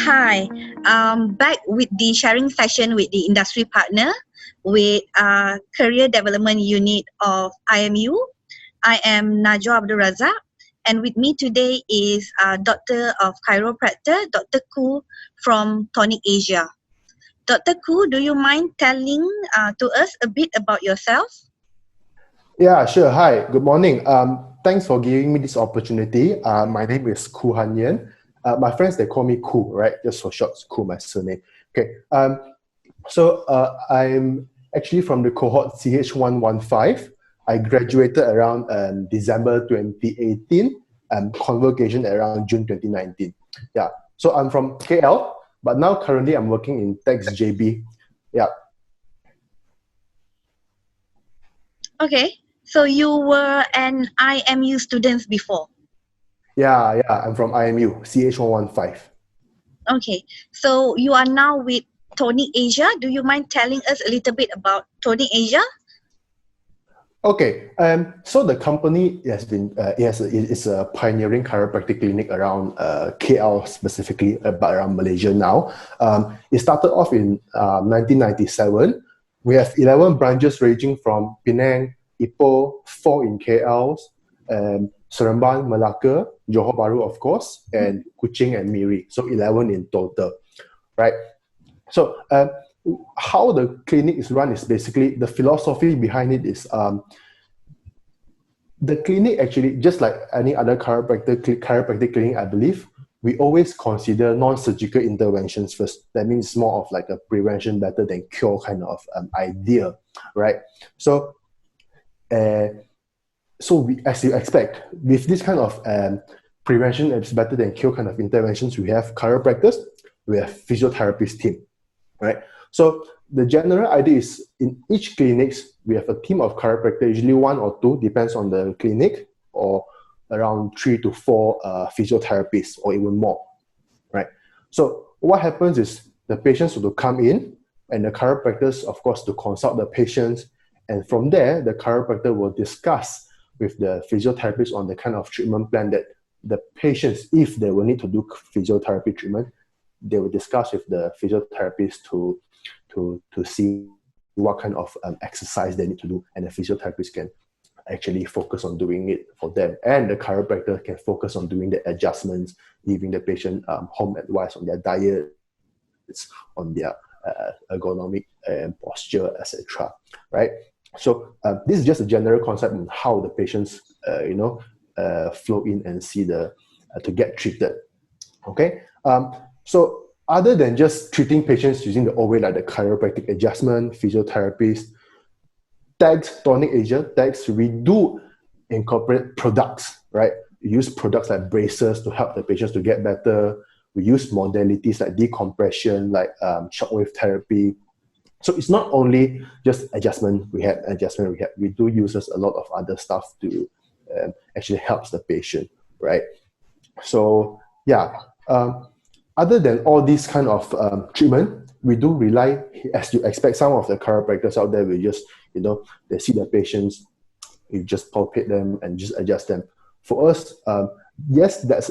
Hi, back with the sharing session with the industry partner with Career Development Unit of IMU. I am Najwa Abdul Razak, and with me today is Doctor of Chiropractor, Dr. Koo from Tonik Asia. Dr. Koo, do you mind telling to us a bit about yourself? Yeah, sure. Hi, good morning. Thanks for giving me this opportunity. My name is Koo Han Yen. My friends, they call me Koo, right? Just for short, Koo, my surname. Okay. I'm actually from the cohort CH115. I graduated around December 2018 and convocation around June 2019. Yeah. So I'm from KL, but now currently I'm working in Tex JB. Yeah. Okay. So you were an IMU student before? Yeah, I'm from IMU, CH115. Okay. So you are now with Tonik Asia. Do you mind telling us a little bit about Tonik Asia? Okay, so the company has been it's a pioneering chiropractic clinic around KL specifically, but around Malaysia now. It started off in 1997. We have 11 branches ranging from Penang, Ipoh, 4 in KL, Seremban, Malacca, Johor Bahru, of course, and Kuching and Miri. So 11 in total, right? So how the clinic is run is basically the philosophy behind it is the clinic actually, just like any other chiropractic clinic, I believe, we always consider non-surgical interventions first. That means more of like a prevention better than cure kind of idea, right? So we, as you expect, with this kind of prevention is better than cure kind of interventions, we have chiropractors, we have physiotherapist team, right? So the general idea is in each clinics, we have a team of chiropractors, usually 1 or 2, depends on the clinic, or around 3 to 4 physiotherapists or even more, right? So what happens is the patients will come in and the chiropractors, of course, to consult the patients. And from there, the chiropractor will discuss with the physiotherapist on the kind of treatment plan that the patients, if they will need to do physiotherapy treatment, they will discuss with the physiotherapist to see what kind of exercise they need to do, and the physiotherapist can actually focus on doing it for them, and the chiropractor can focus on doing the adjustments, giving the patient home advice on their diet, on their ergonomic posture, etc. Right? So this is just a general concept on how the patients, flow in and see to get treated. Okay. So other than just treating patients using the old way, like the chiropractic adjustment, physiotherapists, Tex, Tonik Asia, Tex, we do incorporate products, right? We use products like braces to help the patients to get better. We use modalities like decompression, like shockwave therapy. So it's not only just adjustment rehab. We do use a lot of other stuff to actually helps the patient, right? So yeah. Other than all these kind of treatment, we do rely, as you expect, some of the chiropractors out there will just, they see the patients, you just palpate them and just adjust them. For us, yes, that's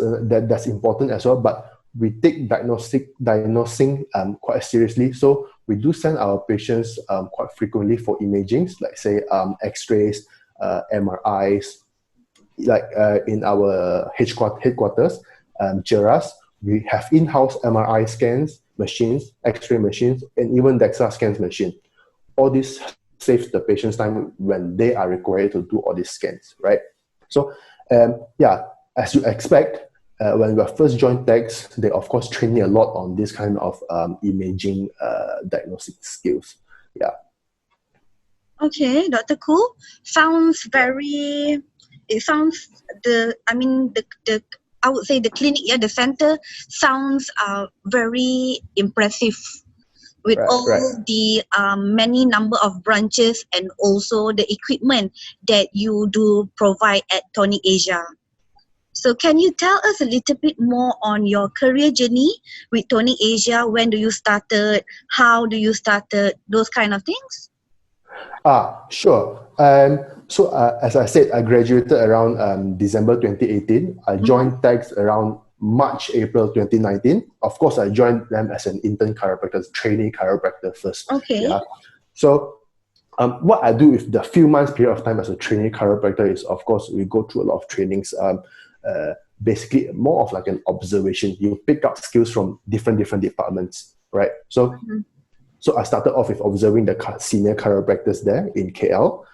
important as well, but we take diagnosing quite seriously. So we do send our patients quite frequently for imagings, like say X-rays, MRIs, like in our headquarters, Jeras. We have in-house MRI scans machines, X-ray machines, and even DEXA scans machine. All this saves the patient's time when they are required to do all these scans, right? So, as you expect, when we first joined Tex, they of course train me a lot on this kind of imaging diagnostic skills. Yeah. Okay, Dr. Koo, I would say the clinic, the center sounds very impressive with the many number of branches and also the equipment that you do provide at Tonik Asia. So can you tell us a little bit more on your career journey with Tonik Asia? When do you started? How do you started? Those kind of things? Sure. As I said, I graduated around December 2018. I joined Tex around March, April 2019. Of course, I joined them as an intern chiropractor, trainee chiropractor first. Okay. Yeah. So what I do with the few months period of time as a trainee chiropractor is, of course, we go through a lot of trainings. Basically, more of like an observation. You pick up skills from different departments, right? So, so I started off with observing the senior chiropractors there in KL.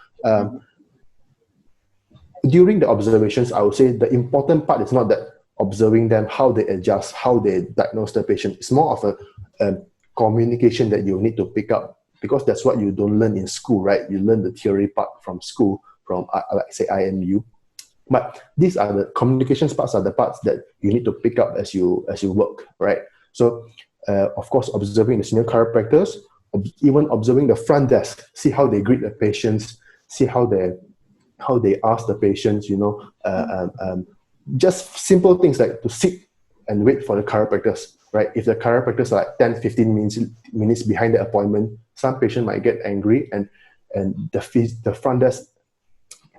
During the observations, I would say the important part is not that observing them, how they adjust, how they diagnose the patient. It's more of a communication that you need to pick up, because that's what you don't learn in school, right? You learn the theory part from school, from like say IMU. But these are the communications parts, are the parts that you need to pick up as you work, right? So, of course, observing the senior chiropractors, even observing the front desk, see how they greet the patients, see how they ask the patients, just simple things like to sit and wait for the chiropractors, right? If the chiropractors are like 10, 15 minutes behind the appointment, some patient might get angry, and the front desk,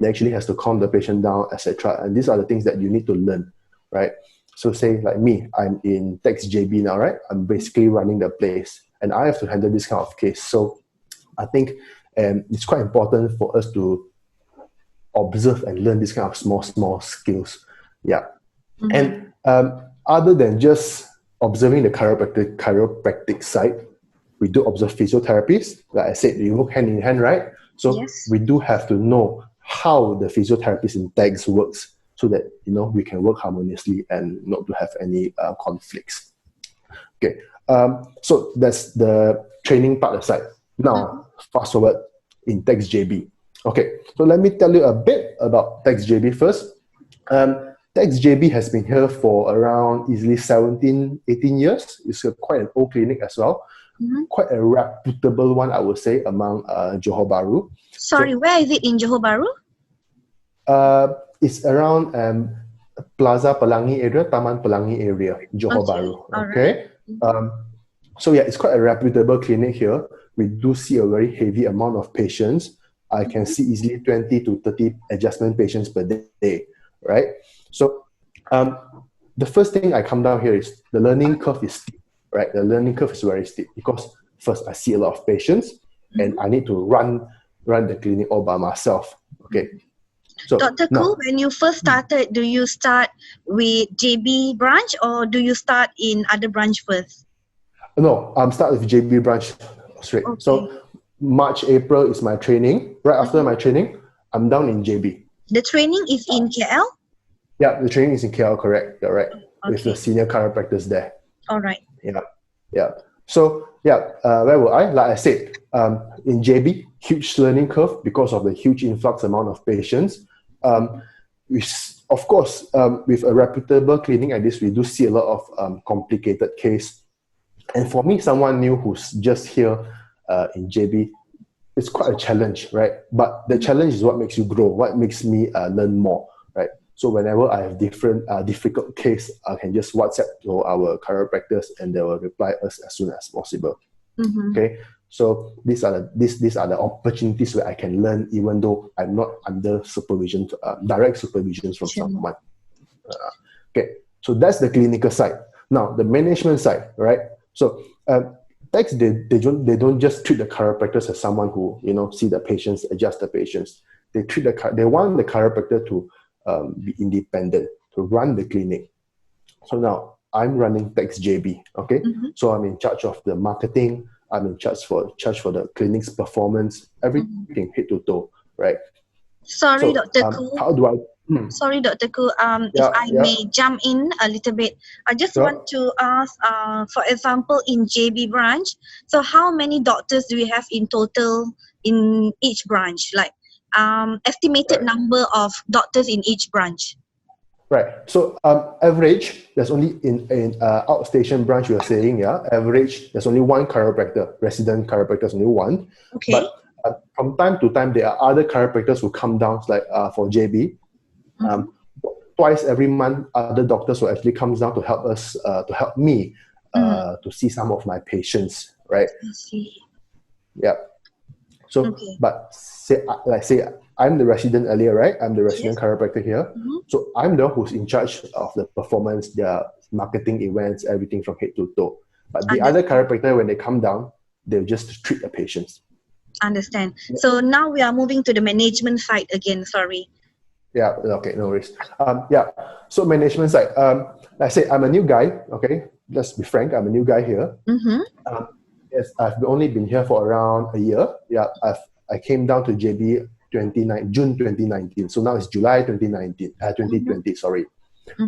they actually has to calm the patient down, etc. And these are the things that you need to learn, right? So say like me, I'm in Tex JB now, right? I'm basically running the place, and I have to handle this kind of case. So I think it's quite important for us to observe and learn these kind of small skills. Yeah. And other than just observing the chiropractic side, we do observe physiotherapists. Like I said, you work hand in hand, right? So Yes. we do have to know how the physiotherapist in TAGS works, so that we can work harmoniously and not to have any conflicts. Okay, so that's the training part aside. Now, fast forward in TAGS JB. Okay, so let me tell you a bit about TAGS JB first. TAGS JB has been here for around easily 17, 18 years. It's quite an old clinic as well. Quite a reputable one, I would say, among Johor Bahru. Sorry, where is it in Johor Bahru? It's around Plaza Pelangi area, Taman Pelangi area, Johor Bahru. Okay. Right. So yeah, it's quite a reputable clinic here. We do see a very heavy amount of patients. I can see easily 20 to 30 adjustment patients per day, right? So the first thing I come down here is the learning curve is steep, right? The learning curve is very steep because first I see a lot of patients and I need to run the clinic all by myself. Okay. So Dr. Koo, when you first started, do you start with JB branch or do you start in other branch first? No, I'm start with JB branch straight. Okay. So March, April is my training. Right after my training, I'm down in JB. The training is in KL? Yeah, the training is in KL, correct. You're right. Okay. With the senior chiropractors there. All right. Yeah. So where were I? Like I said, in JB, huge learning curve because of the huge influx amount of patients. Of course, with a reputable clinic like this, we do see a lot of complicated case. And for me, someone new who's just here in JB, it's quite a challenge, right? But the challenge is what makes you grow, what makes me learn more, right? So whenever I have different difficult case, I can just WhatsApp to our chiropractors and they will reply us as soon as possible. Okay, so these are the opportunities where I can learn, even though I'm not under supervision, direct supervision from someone. Okay, so that's the clinical side. Now the management side, right? So TAGS, they don't just treat the chiropractors as someone who see the patients, adjust the patients. They want the chiropractor to be independent, to run the clinic. So now I'm running TAGS JB. Okay, so I'm in charge of the marketing. I'm in charge for the clinic's performance, everything head to toe, right? Sorry, so, Dr. Koo. How do I? Sorry, Dr. Koo. If I may jump in a little bit, I just want to ask, for example, in JB branch, so how many doctors do we have in total in each branch? Like estimated number of doctors in each branch. Right. So average, there's only in outstation branch you're saying, average, there's only one chiropractor, resident chiropractor, only one. Okay. But from time to time, there are other chiropractors who come down, like for JB. Twice every month, other doctors will actually come down to help us, to help me to see some of my patients, right? I see. Yeah. So, Okay. but say I'm the resident earlier, right? I'm the resident Yes. chiropractor here. So I'm the one who's in charge of the performance, their marketing events, everything from head to toe. But the other Understand. chiropractor, when they come down, they'll just treat the patients. Understand. So now we are moving to the management side again. Sorry. Yeah, okay, no worries. Yeah, so management side. Like I say, I'm a new guy, okay? Let's be frank, I'm a new guy here. Yes, I've only been here for around a year. Yeah, I came down to JB June 2019. So now it's July 2020, sorry.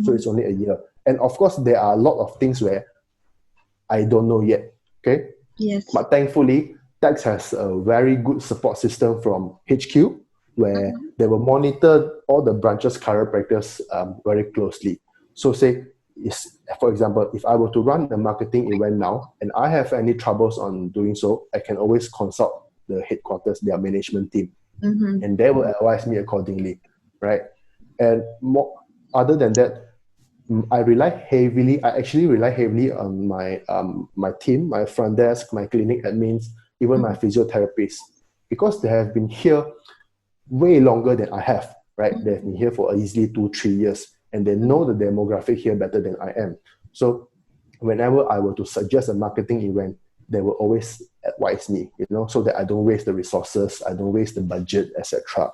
So it's only a year. And of course, there are a lot of things where I don't know yet, okay? Yes. But thankfully, Tax has a very good support system from HQ where they will monitor all the branches chiropractors very closely. So say, for example, if I were to run a marketing event now and I have any troubles on doing so, I can always consult the headquarters, their management team, and they will advise me accordingly, right? And other than that, I actually rely heavily on my team, my front desk, my clinic admins, even my physiotherapists, because they have been here way longer than I have, right? They've been here for easily 2-3 years, and they know the demographic here better than I am. So whenever I were to suggest a marketing event, they will always advise me, so that I don't waste the resources, I don't waste the budget, etc.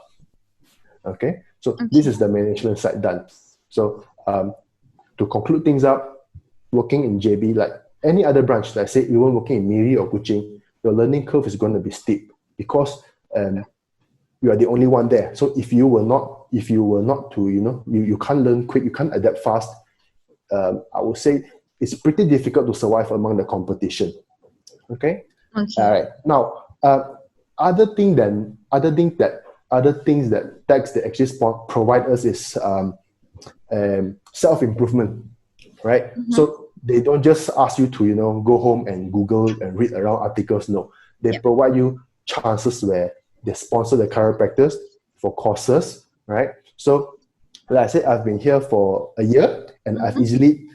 Okay, so this is the management side done. So to conclude things up, working in JB, like any other branch, like say even working in Miri or Kuching, your learning curve is going to be steep because you are the only one there. So if you were not to, you can't learn quick, you can't adapt fast. I would say it's pretty difficult to survive among the competition. Okay. All right. Now, other things that Tax that actually provide us is self-improvement, right? So they don't just ask you to go home and Google and read around articles. No, they provide you chances where they sponsor the chiropractors for courses, right? So like I said, I've been here for a year and I've easily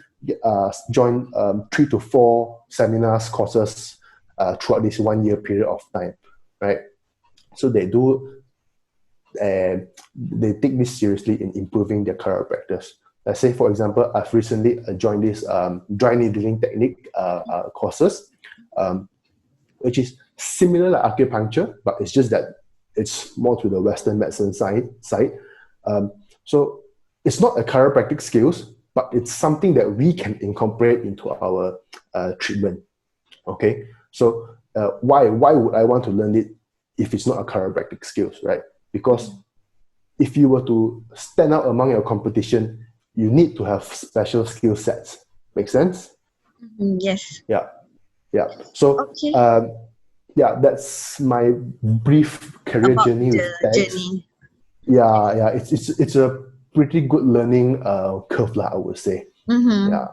joined 3 to 4 seminars, courses throughout this 1 year period of time, right? So they take this seriously in improving their chiropractors. Let's say, for example, I've recently joined this dry needling technique courses, which is similar like acupuncture, but it's just that it's more to the Western medicine side. So it's not a chiropractic skills, but it's something that we can incorporate into our treatment. Okay, so why would I want to learn it if it's not a chiropractic skills, right? Because if you were to stand out among your competition, you need to have special skill sets. Make sense? Yes. Yeah. So, that's my brief career About journey with Tags. journey. Yeah. It's a pretty good learning curve, I would say. Yeah.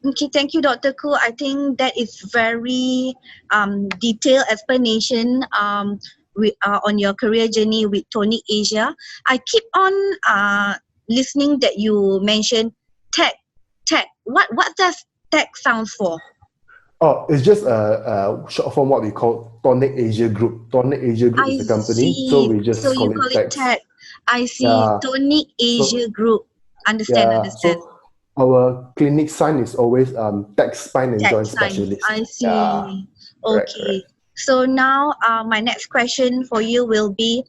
Okay, thank you, Dr. Koo. I think that is very detailed explanation on your career journey with Tonik Asia. I keep on listening that you mentioned tech. What does tech sound for? Oh, it's just a short form what we call Tonik Asia Group. Tonik Asia Group is the company, so we just you call call it it Tags. tech. I see. Yeah. Tonik Asia Group. Understand. So our clinic sign is always Tax Spine and Joint Specialist. I see. Yeah. Okay. Right. So now my next question for you will be,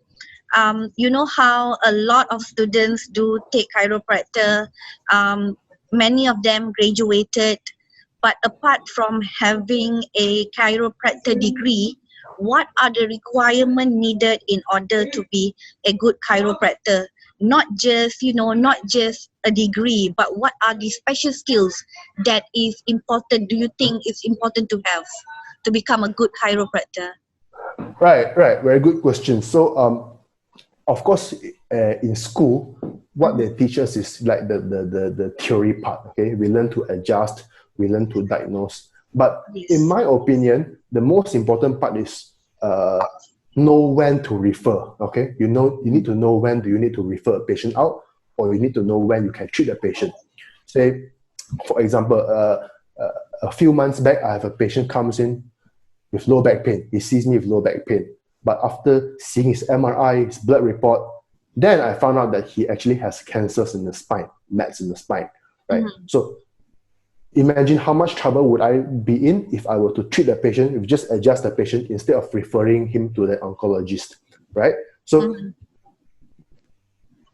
you know how a lot of students do take chiropractor, many of them graduated, but apart from having a chiropractor degree, what are the requirements needed in order to be a good chiropractor? Not just a degree, but what are the special skills that is important, do you think is important to have to become a good chiropractor? Right. Very good question. So, of course, in school, what they teach us is like the theory part. Okay, we learn to adjust, we learn to diagnose. But in my opinion, the most important part is know when to refer. Okay, you need to know when do you need to refer a patient out, or you need to know when you can treat a patient. Say, for example, a few months back, I have a patient comes in with low back pain. He sees me with low back pain. But after seeing his MRI, his blood report, then I found out that he actually has cancers in the spine, mets in the spine, right? So imagine how much trouble would I be in if I were to treat the patient, if just adjust the patient instead of referring him to the oncologist, right? So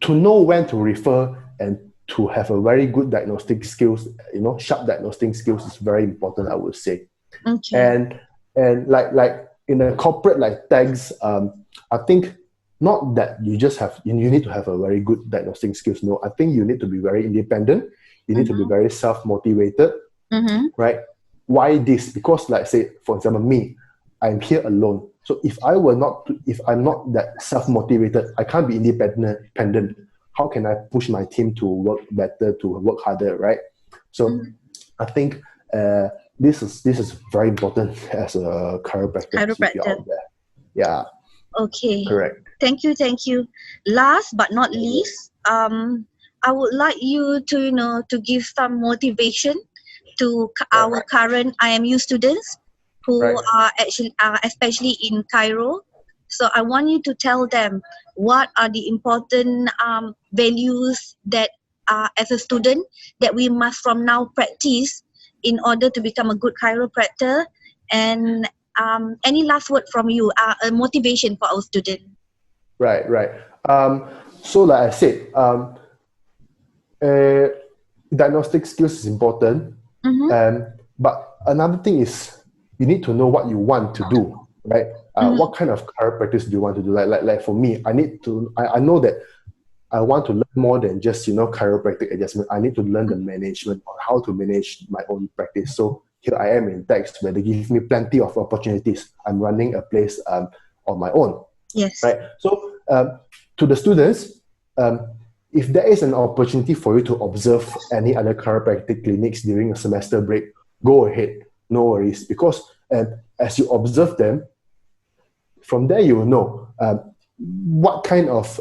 to know when to refer and to have a very good diagnostic skills, sharp diagnostic skills is very important, I would say. Okay. And like in a corporate like tags, I think not that you just have, you need to have a very good diagnostic skills. No, I think you need to be very independent. You need to be very self-motivated, right? Why this? Because like say, for example, me, I'm here alone. So if I'm not that self-motivated, I can't be independent. How can I push my team to work better, to work harder, right? So I think this is very important as a chiropractor if you're out there. Yeah. Okay. Correct. Thank you. Last but not least, I would like you to give some motivation to our current IMU students who are actually especially in Cairo. So I want you to tell them what are the important values that as a student that we must from now practice in order to become a good chiropractor, and any last word from you, a motivation for our student. Right. So like I said, diagnostic skills is important. But another thing is you need to know what you want to do, right? What kind of chiropractic do you want to do? Like for me, I know that I want to learn more than just chiropractic adjustment. I need to learn the management on how to manage my own practice. So here I am in Tex, where they give me plenty of opportunities. I'm running a place on my own. Yes. Right. So to the students, if there is an opportunity for you to observe any other chiropractic clinics during a semester break, go ahead. No worries. Because as you observe them, from there you will know what kind of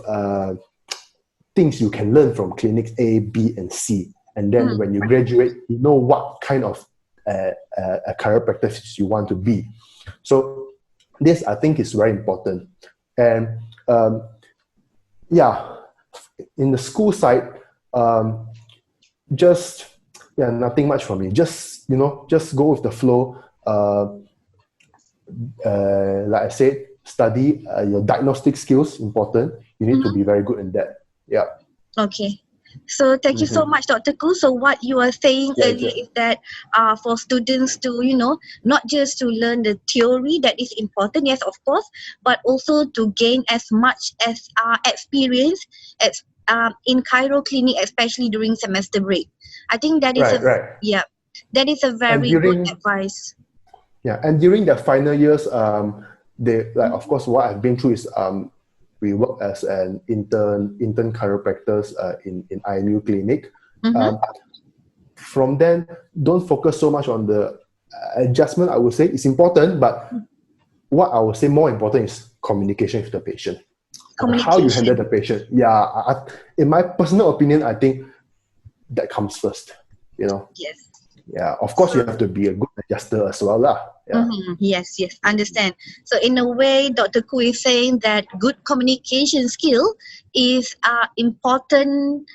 things you can learn from clinics A, B, and C. And then when you graduate, you know what kind of a chiropractor you want to be. So this, I think, is very important. And in the school side, nothing much from me. Just go with the flow. Like I said, study your diagnostic skills, important. You need to be very good in that. Yeah. Okay. So thank you so much, Dr. Koo. So what you are saying earlier is that for students to, not just to learn the theory that is important, yes, of course, but also to gain as much as experience as in Cairo clinic, especially during semester break. I think that is that is a very good advice. Yeah, and during the final years, of course, what I've been through is we work as an intern chiropractors in IMU clinic. From then, don't focus so much on the adjustment. I would say it's important, but what I would say more important is communication with the patient. How you handle the patient. Yeah, in my personal opinion, I think that comes first. Yes. Yeah, of course, you have to be a good adjuster as well, lah. Yeah. Yes, understand. So in a way, Dr. Koo is saying that good communication skill is important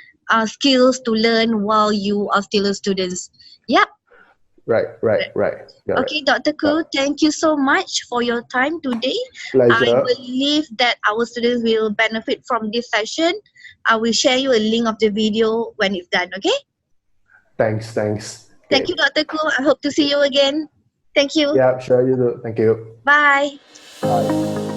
skills to learn while you are still a student. Yep. Right. Okay, Dr. Koo, thank you so much for your time today. Pleasure. I believe that our students will benefit from this session. I will share you a link of the video when it's done, okay? Thanks. Thank you, Dr. Koo. I hope to see you again. Thank you. Yeah, sure you do. Thank you. Bye. Bye.